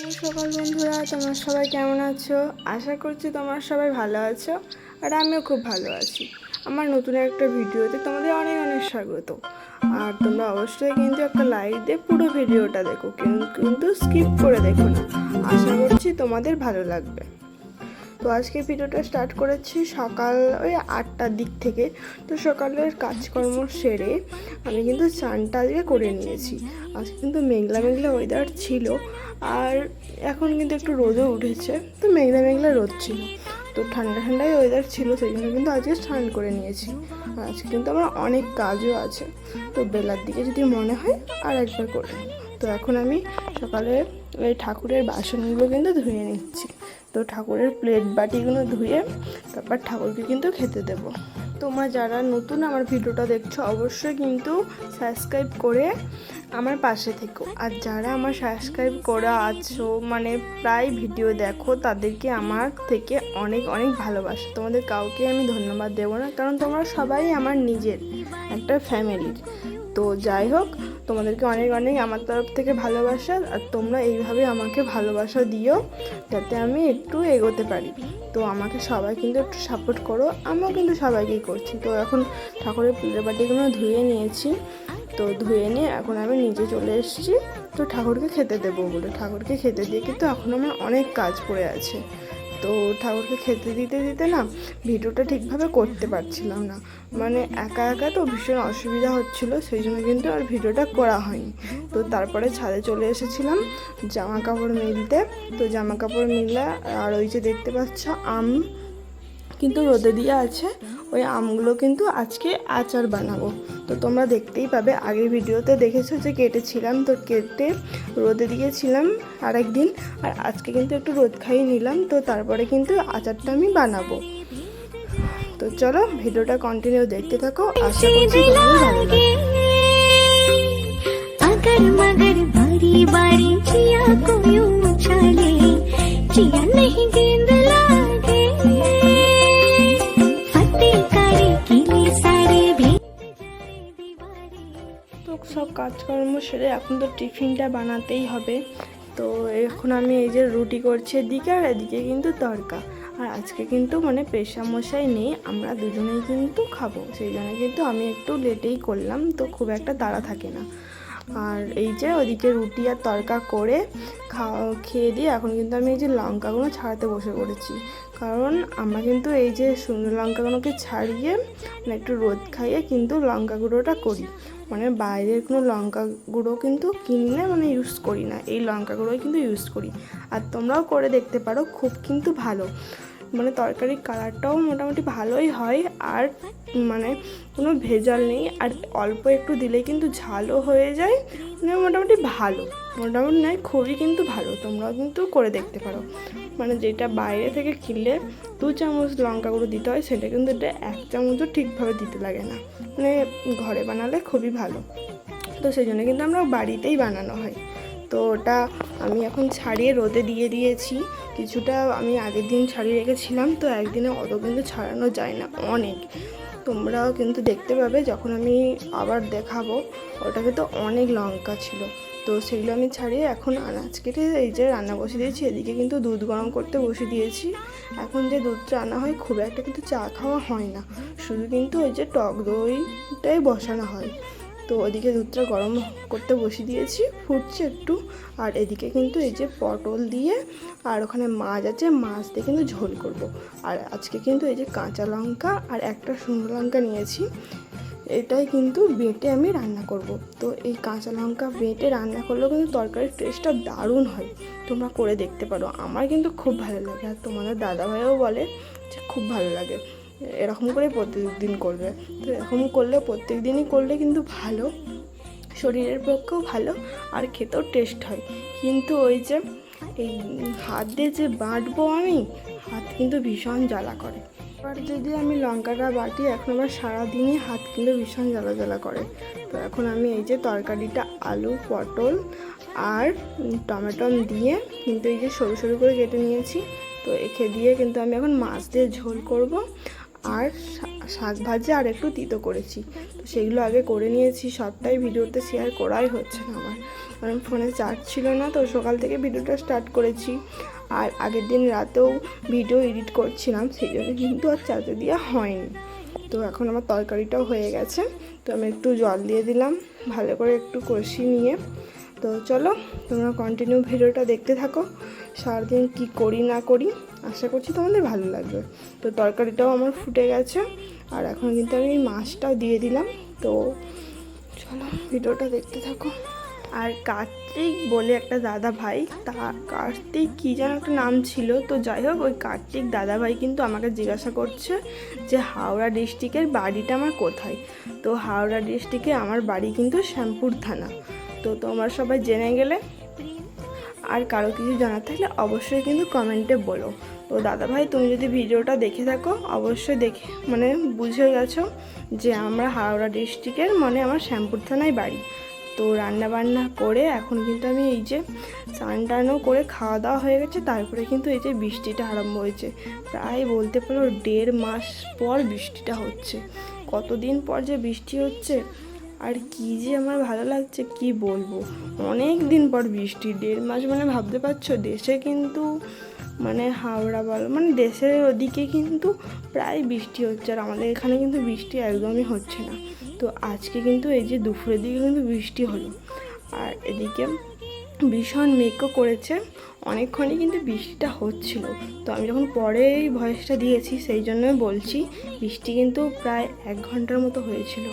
সকাল বন্ধুরা, তোমরা সবাই কেমন আছো? আশা করছি তোমরা সবাই ভালো আছো, আর আমিও খুব ভালো আছি। আমার নতুন একটা ভিডিওতে তোমাদের অনেক অনেক স্বাগত। আর তোমরা অবশ্যই কিন্তু একটা লাইক দিয়ে পুরো ভিডিওটা দেখো, কিন্তু স্কিপ করে দেখো না। আশা করছি তোমাদের ভালো লাগবে। তো আজকে ভিডিওটা স্টার্ট করেছি সকাল ওই 8টার দিক থেকে। তো সকালের কাজকর্ম সেরে আমি কিন্তু স্নানটা আজকে করে নিয়েছি। আজকে কিন্তু মেঘলা মেঘলা ওয়েদার ছিল, আর এখন কিন্তু একটু রোদও উঠেছে। তো মেঘলা মেঘলা রোদ ছিল, তো ঠান্ডা ঠান্ডাই ওয়েদার ছিল, সেই জন্য কিন্তু আজকে স্নান করে নিয়েছি। আর আজকে কিন্তু আমার অনেক কাজও আছে, তো বেলার দিকে যদি মনে হয় আর একবার করে। তো এখন আমি সকালে ওই ঠাকুরের বাসনগুলো কিন্তু ধুয়ে নিচ্ছি। তো ঠাকুরের প্লেট বাটিগুলো ধুয়ে তারপর ঠাকুরকে কিন্তু খেতে দেবো। তোমরা যারা নতুন আমার ভিডিওটা দেখছো অবশ্যই কিন্তু সাবস্ক্রাইব করে আমার পাশে থেকো। আর যারা আমার সাবস্ক্রাইব করা আছো, মানে প্রায় ভিডিও দেখো, তাদেরকে আমার থেকে অনেক অনেক ভালোবাসা। তোমাদের কাউকে আমি ধন্যবাদ দেবো না, কারণ তোমরা সবাই আমার নিজের একটা ফ্যামিলির। তো যাই হোক, তোমাদেরকে অনেক অনেক আমার তরফ থেকে ভালোবাসা। আর তোমরা এইভাবে আমাকে ভালোবাসা দিও, যাতে আমি একটু এগোতে পারি। তো আমাকে সবাই কিন্তু একটু সাপোর্ট করো, আমিও কিন্তু সবাইকেই করছি। তো এখন ঠাকুরের প্লেট বাটিগুলো ধুয়ে নিয়েছি। তো ধুয়ে নিয়ে এখন আমি নিচে চলে এসেছি, তো ঠাকুরকে খেতে দেবো বলে। ঠাকুরকে খেতে দিয়ে কিন্তু এখন আমার অনেক কাজ পড়ে আছে। তো ঠাকুরকে খেতে দিতে দিতে না ভিডিওটা ঠিকভাবে করতে পারছিলাম না, মানে একা একা তো ভীষণ অসুবিধা হচ্ছিলো, সেই জন্য কিন্তু আর ভিডিওটা করা হয়নি। তো তারপরে ছাদে চলে এসেছিলাম জামা কাপড় মিলতে। তো জামা কাপড় মিললে, আর ওই যে দেখতে পাচ্ছ আম কিন্তু রোদে দিয়ে আছে, ওই আমগুলো কিন্তু আজকে আচার বানাবো। তো তোমরা দেখতেই পাবে, আগের ভিডিওতে দেখেছো যে কেটেছিলাম, তো কেটে রোদে দিয়েছিলাম আরেকদিন। আর আজকে কিন্তু একটু রোদ খাইয়ে নিলাম, তো তারপরে কিন্তু আচারটা আমি বানাবো। তো চলো ভিডিওটা কন্টিনিউ দেখতে থাকো, আশা করছি তোমাদের ভালো লাগবে। अगर मगर बारी बारी जिया को यूं उछाले, जिया नहीं गेंद लागे, फतेह करे किले सारे भी। তো সব কাজকর্ম সেরে এখন তো টিফিনটা বানাতেই হবে। তো এখন আমি এই যে রুটি করছি এদিকে, আর এদিকে কিন্তু তড়কা। আর আজকে কিন্তু মানে পেশা মশাই নেই, আমরা দুজনেই কিন্তু খাবো, সেই জন্য কিন্তু আমি একটু লেটেই করলাম, তো খুব একটা তাড়া থাকে না। আর এই যে ওদিকে রুটি আর তড়কা করে খেয়ে দিয়ে এখন কিন্তু আমি এই যে লঙ্কাগুলো ছাড়াতে বসে পড়েছি। কারণ আমরা কিন্তু এই যে শুকনো লঙ্কাগুলোকে ছাড়িয়ে মানে একটু রোদ খাইয়ে কিন্তু লঙ্কা গুঁড়োটা করি। মানে বাইরের কোনো লঙ্কা গুঁড়ো কিন্তু কিনলে মানে ইউজ করি না, এই লঙ্কা গুঁড়োই কিন্তু ইউজ করি। আর তোমরাও করে দেখতে পারো, খুব কিন্তু ভালো, মানে তরকারির কালারটাও মোটামুটি ভালোই হয়, আর মানে কোনো ভেজাল নেই। আর অল্প একটু দিলেই কিন্তু ঝালও হয়ে যায়, মানে মোটামুটি ভালো, মোটামুটি নয় খুবই কিন্তু ভালো। তোমরাও কিন্তু করে দেখতে পারো। মানে যেটা বাইরে থেকে কিনলে 2 চামচ লঙ্কা গুঁড়ো দিতে হয়, সেটা কিন্তু এটা 1 চামচও ঠিকভাবে দিতে লাগে না, মানে ঘরে বানালে খুবই ভালো। তো সেই জন্য কিন্তু আমরা বাড়িতেই বানানো হয়। তো ওটা আমি এখন ছাড়িয়ে রোদে দিয়ে দিয়েছি। কিছুটা আমি আগের দিন ছাড়িয়ে রেখেছিলাম, তো একদিনে অত কিন্তু ছাড়ানো যায় না, অনেক। তোমরাও কিন্তু দেখতে পাবে যখন আমি আবার দেখাবো, ওটাকে তো অনেক লঙ্কা ছিল। তো সেগুলো আমি ছাড়িয়ে এখন আনাজ কেটে এই যে রান্না বসিয়ে দিয়েছি। এদিকে কিন্তু দুধ গরম করতে বসিয়ে দিয়েছি। এখন যে দুধটা আনা হয় খুব একটা কিন্তু চা খাওয়া হয় না, শুধু কিন্তু ওই যে টক দইটাই বসানো হয়। তো ওদিকে দুধটা গরম করতে বসিয়ে দিয়েছি, ফুটছে একটু। আর এদিকে কিন্তু এই যে পটল দিয়ে, আর ওখানে মাছ আছে, মাছ দিয়ে কিন্তু ঝোল করব। আর আজকে কিন্তু এই যে কাঁচা লঙ্কা আর একটা শুকনো লঙ্কা নিয়েছি, এটাই কিন্তু বেটে আমি রান্না করব। তো এই কাঁচা লঙ্কা বেটে রান্না করলেও কিন্তু তরকারির টেস্টটা দারুণ হয়, তোমরা করে দেখতে পারো। আমার কিন্তু খুব ভালো লাগে, আর তোমাদের দাদাভাইও বলে যে খুব ভালো লাগে। এরকম করে প্রত্যেকদিন করবে। তো এরকম করলে প্রত্যেক দিনই করলে কিন্তু ভালো, শরীরের পক্ষেও ভালো, আর খেতেও টেস্ট হয়। কিন্তু ওই যে এই হাত দিয়ে যে বাটবো আমি, হাত কিন্তু ভীষণ জ্বালা করে। এবার যদি আমি লঙ্কাটা বাটি, এখন আবার সারাদিনই হাত কিন্তু ভীষণ জ্বালা জ্বালা করে। তো এখন আমি এই যে তরকারিটা আলু, পটল আর টমেটো দিয়ে কিন্তু এই যে সরু সরু করে কেটে নিয়েছি। তো একে দিয়ে কিন্তু আমি এখন মাছ দিয়ে ঝোল করব। আর শাক ভাজা আর একটু তিতো করেছি, তো সেগুলো আগে করে নিয়েছি। সবটাই ভিডিওতে শেয়ার করাই হচ্ছে না আমার, কারণ ফোনে চার্জ ছিল না, তো সকাল থেকে ভিডিওটা স্টার্ট করেছি। আর আগের দিন রাতেও ভিডিও এডিট করছিলাম, সেই জন্য কিন্তু আর চার্জে দেওয়া হয়নি। তো এখন আমার তরকারিটাও হয়ে গেছে, তো আমি একটু জল দিয়ে দিলাম ভালো করে একটু কষি নিয়ে। তো চলো তোমরা কন্টিনিউ ভিডিওটা দেখতে থাকো, সারাদিন কি করি না করি, আশা করছি তোমাদের ভালো লাগবে। তো তরকারিটাও আমার ফুটে গেছে, আর এখন কিন্তু আমি মাছটাও দিয়ে দিলাম। তো চলো ভিডিওটা দেখতে থাকো। আর কার্তিক বলে একটা দাদা ভাই, কার্তিক কী যেন একটা নাম ছিল, তো যাই হোক ওই কার্তিক দাদা ভাই কিন্তু আমাকে জিজ্ঞাসা করছে যে হাওড়া ডিস্ট্রিক্টের বাড়িটা আমার কোথায়। তো হাওড়া ডিস্ট্রিক্টে আমার বাড়ি কিন্তু শ্যামপুর থানা। তো তোমরা সবাই জেনে গেলে, আর কারো কিছু জানার থাকলে অবশ্যই কিন্তু কমেন্টে বলো। তো দাদা ভাই তুমি যদি ভিডিওটা দেখে থাকো অবশ্যই দেখে বুঝে গেছো যে আমরা হাওড়া ডিস্ট্রিক্টের আমার শ্যামপুর থানায় বাড়ি। তো রান্না বান্না করে এখন কিন্তু আমি এই যে স্নান টানও করে খাওয়া দাওয়া হয়ে গেছে, তারপরে কিন্তু এই যে বৃষ্টিটা আরম্ভ হয়েছে। প্রায় বলতে পারো 1.5 মাস পর বৃষ্টিটা হচ্ছে। কতদিন পর যে বৃষ্টি হচ্ছে, আর কি যে আমার ভালো লাগছে কি বলবো। অনেক দিন পর বৃষ্টি, 1.5 মাস ভাবতে পারছো। দেশে কিন্তু হাওড়া বলো দেশের ওদিকে কিন্তু প্রায় বৃষ্টি হচ্ছে, আর আমাদের এখানে কিন্তু বৃষ্টি একদমই হচ্ছে না। তো আজকে কিন্তু এই যে দুপুরের দিকে কিন্তু বৃষ্টি হলো, আর এদিকে ভীষণ মেঘও করেছে, অনেকক্ষণই কিন্তু বৃষ্টিটা হচ্ছিল। তো আমি যখন পরে এই ভয়েসটা দিয়েছি সেই জন্যই বলছি, বৃষ্টি কিন্তু প্রায় 1 ঘন্টার মতো হয়েছিল।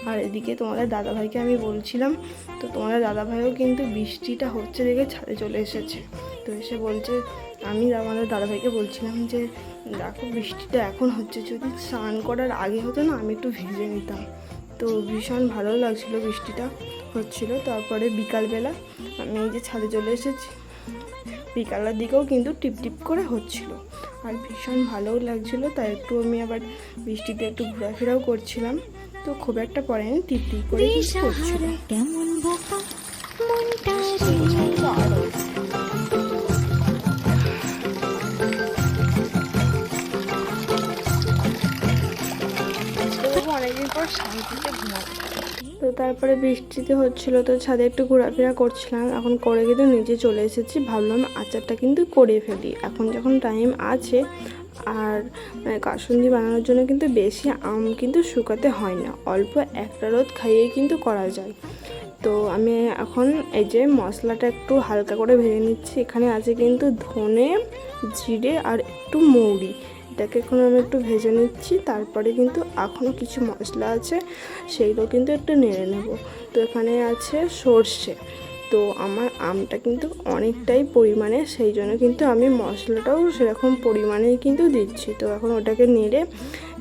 আর এদিকে তোমাদের দাদাভাইকে আমি বলছিলাম, তো তোমাদের দাদাভাইও কিন্তু বৃষ্টিটা হচ্ছে দেখে ছাদে চলে এসেছে। তো এসে বলছে, আমি আমাদের দাদাভাইকে বলছিলাম যে দেখো বৃষ্টিটা এখন হচ্ছে, যদি স্নান করার আগে হতো না আমি একটু ভিজে নিতাম। তো ভীষণ ভালো লাগছিলো বৃষ্টিটা হচ্ছিল। তারপরে বিকালবেলা আমি এই যে ছাদে চলে এসেছি, বিকালের দিকেও কিন্তু টিপ টিপ করে হচ্ছিল, আর ভীষণ ভালোও লাগছিলো। তাই একটু আমি আবার বৃষ্টিতে একটু ঘোরাফেরাও করছিলাম। তো খুব একটা পড়েনি, টিপ টিপ করে করছিল। অনেকদিন পর শান্তিতে ঘুমাতে। তো তারপরে বৃষ্টিতে হচ্ছিলো, তো ছাদে একটু ঘোরাফেরা করছিলাম। এখন করে কিন্তু নিচে চলে এসেছি, ভাবলাম আচারটা কিন্তু করে ফেলি এখন যখন টাইম আছে। আর কাসুন্দি বানানোর জন্য কিন্তু বেশি আম কিন্তু শুকাতে হয় না, অল্প একটা রোদ খাইয়ে কিন্তু করা যায়। তো আমি এখন এই যে মশলাটা একটু হালকা করে ভেজে নিচ্ছি। এখানে আছে কিন্তু ধনে, জিরে আর একটু মৌরি, এটাকে এখন আমি একটু ভেজে নিচ্ছি। তারপরে কিন্তু এখনও কিছু মশলা আছে, সেইগুলো কিন্তু একটু নেড়ে নেব। তো এখানে আছে সর্ষে। তো আমার আমটা কিন্তু অনেকটাই পরিমাণে, সেই জন্য কিন্তু আমি মশলাটাও সেরকম পরিমাণেই কিন্তু দিচ্ছি। তো এখন ওটাকে নেড়ে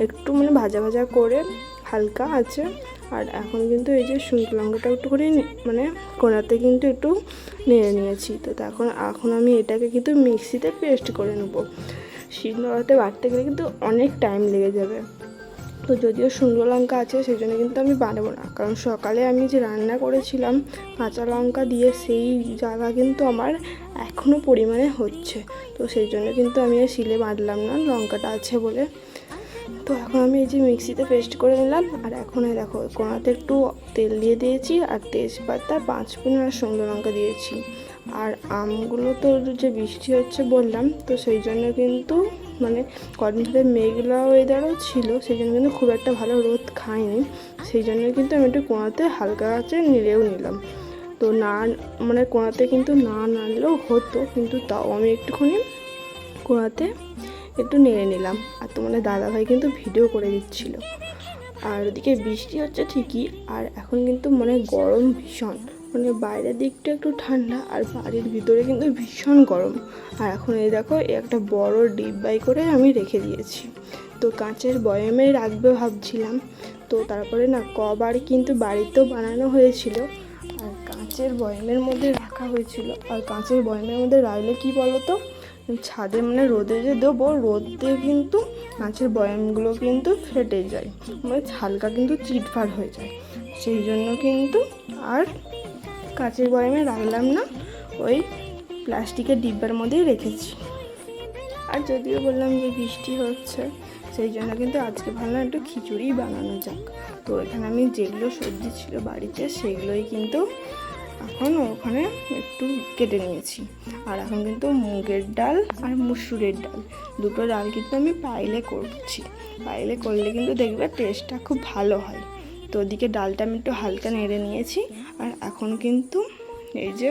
একটু ভাজা ভাজা করে হালকা আছে। আর এখন কিন্তু এই যে শুকনো লঙ্কাটা একটু করে কোনাতে কিন্তু একটু নেড়ে নিয়েছি। তো এখন আমি এটাকে কিন্তু মিক্সিতে পেস্ট করে নেবো। শিলনোড়াতে বাটতে গেলে কিন্তু অনেক টাইম লেগে যাবে। তো যদিও শুকনো লঙ্কা আছে সেই জন্য কিন্তু আমি বানাবো না, কারণ সকালে আমি যে রান্না করেছিলাম কাঁচা লঙ্কা দিয়ে, সেই জ্বালা কিন্তু আমার এখনও পরিমাণে হচ্ছে। তো সেই জন্য কিন্তু আমি আর শিলে বাটলাম না, লঙ্কাটা আছে বলে। তো এখন আমি এই যে মিক্সিতে পেস্ট করে নিলাম। আর এখন দেখো কোনাতে একটু তেল দিয়ে দিয়েছি, আর তেজপাতা, 5 ফোড়ন আর শুকনো লঙ্কা দিয়েছি। আর আমগুলো তো যে বৃষ্টি হচ্ছে বললাম, তো সেই জন্য কিন্তু কদিন ধরে মেঘলা ওয়েদারও ছিল, সেই জন্য কিন্তু খুব একটা ভালো রোদ খায়নি। সেই জন্য কিন্তু আমি একটু কোনাতে হালকা আঁচে নেড়েও নিলাম। তো না কোনাতে কিন্তু না নাড়লেও হতো, কিন্তু তাও আমি একটুখানি কোনাতে একটু নেড়ে নিলাম। আর তোমাদের দাদাভাই কিন্তু ভিডিও করে দিচ্ছিল। আর ওদিকে বৃষ্টি হচ্ছে ঠিকই, আর এখন কিন্তু গরম ভীষণ, বাইরের দিকটা একটু ঠান্ডা আর বাড়ির ভিতরে কিন্তু ভীষণ গরম। আর এখন এই দেখো একটা বড় ডিব্বাই করে আমি রেখে দিয়েছি। তো কাঁচের বয়ামে রাখবে ভাবছিলাম, তো তারপরে কবার কিন্তু বাড়িতেও বানানো হয়েছিল, আর কাঁচের বয়ামের মধ্যে রাখা হয়েছিল। আর কাঁচের বয়ামের মধ্যে রাখলে কি বলো তো, ছাদে রোদে যে দেবো, রোদে কিন্তু কাঁচের বয়ামগুলো কিন্তু ফেটে যায়, হালকা কিন্তু চিটফাট হয়ে যায়। সেই জন্য কিন্তু আর কাঁচের বয়ামে রাখলাম না, ওই প্লাস্টিকের ডিব্বার মধ্যেই রেখেছি। আর যদিও বললাম যে বৃষ্টি হচ্ছে, সেই জন্য কিন্তু আজকে ভাবলাম একটু খিচুড়ি বানানো যাক। তো এখানে আমি যেগুলো সবজি ছিল বাড়িতে সেগুলোই কিন্তু এখন ওখানে একটু কেটে নিয়েছি। আর এখন কিন্তু মুগের ডাল আর মুসুরের ডাল, দুটো ডাল কিন্তু আমি পাইলে করছি। পাইলে করলে কিন্তু দেখবে টেস্টটা খুব ভালো হয়। তো ওদিকে ডালটা আমি একটু হালকা নেড়ে নিয়েছি। আর এখন কিন্তু এই যে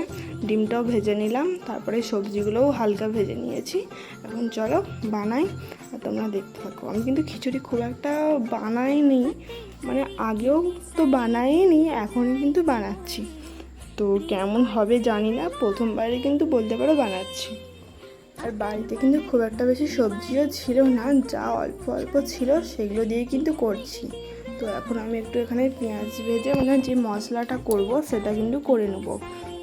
ডিমটাও ভেজে নিলাম, তারপরে সবজিগুলোও হালকা ভেজে নিয়েছি। এখন চলো বানাই, আর তোমরা দেখতে থাকো। আমি কিন্তু খিচুড়ি খুব একটা বানাইনি, মানে আগেও তো বানাইনি, এখনই কিন্তু বানাচ্ছি। তো কেমন হবে জানি না, প্রথমবারই কিন্তু বলতে পারো বানাচ্ছি। আর বাড়িতে কিন্তু খুব একটা বেশি সবজিও ছিল না, যা অল্প অল্প ছিল সেগুলো দিয়ে কিন্তু করছি। তো এখন আমি একটু এখানে পেঁয়াজ ভেজে মানে যে মশলাটা করব সেটা কিন্তু করে নেব।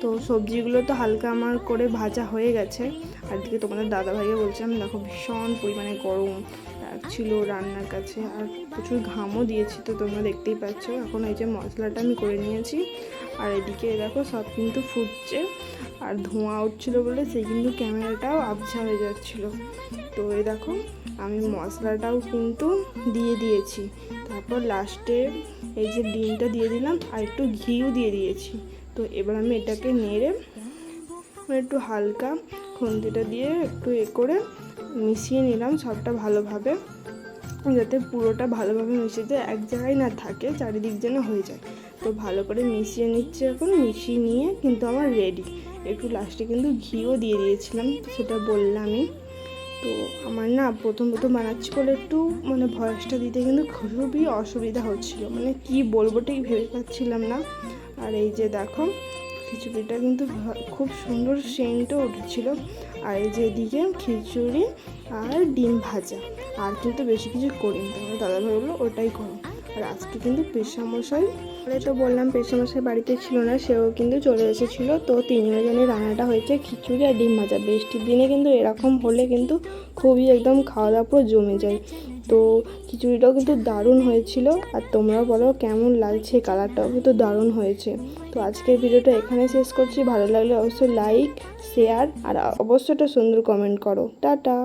তো সবজিগুলো তো হালকা আমার করে ভাজা হয়ে গেছে। আর দিকে তোমাদের দাদাভাইকে বলছিলাম, দেখো ভীষণ পরিমাণে গরম ছিল রান্নার কাছে, আর প্রচুর ঘামও দিয়েছি, তো তোমরা দেখতেই পাচ্ছ। এখন এই যে মশলাটা আমি করে নিয়েছি, আর এদিকে দেখো সব কিন্তু ফুটছে, আর ধোঁয়া উঠছিলো বলে সেই কিন্তু ক্যামেরাটাও আবছা হয়ে যাচ্ছিলো। তো এই দেখো আমি মশলাটাও কিন্তু দিয়ে দিয়েছি, তারপর লাস্টে এই যে ডিমটা দিয়ে দিলাম, আর একটু ঘিও দিয়ে দিয়েছি। তো এবার আমি এটাকে নেড়ে একটু হালকা খুন্তিটা দিয়ে একটু করে মিশিয়ে নিলাম সবটা ভালোভাবে, যাতে পুরোটা ভালোভাবে মিশিয়ে এক জায়গায় না থাকে, চারিদিক যেন হয়ে যায়। তো ভালো করে মিশিয়ে নিচ্ছে। এখন মিশিয়ে নিয়ে কিন্তু আমার রেডি। একটু লাস্টে কিন্তু ঘিও দিয়ে দিয়েছিলাম, সেটা বললামই। তো আমার না প্রথম বানাচ্ছি বলে একটু মানে ভয়েসটা দিতে কিন্তু খুবই অসুবিধা হচ্ছিলো, মানে কি বলবো ঠিক ভেবে পাচ্ছিলাম না। আর এই যে দেখো খিচুড়িটা কিন্তু খুব সুন্দর সেন্টও উঠেছিল। আর এই যে এদিকে খিচুড়ি আর ডিম ভাজা, আর কিন্তু বেশি কিছু করিনি। তাহলে দাদাভাই বললো ওটাই করো। আর আজকে কিন্তু পেশামশাই, তো বললাম পেশামশাই বাড়িতে ছিল না, সেও কিন্তু চলে এসেছিলো। তো তিনজনের রান্নাটা হয়েছে খিচুড়ি আর ডিম ভাজা। বৃষ্টির দিনে কিন্তু এরকম হলে কিন্তু খুবই একদম খাওয়া দাওয়া পুরো জমে যায়। তো খিচুড়িটাও কিন্তু দারুণ হয়েছিল। আর তোমরা বলো কেমন লাগছে, কালারটাও কিন্তু দারুণ হয়েছে। তো আজকের ভিডিওটা এখানে শেষ করছি। ভালো লাগলে অবশ্যই লাইক, শেয়ার আর অবশ্যই একটা সুন্দর কমেন্ট করো। টাটা।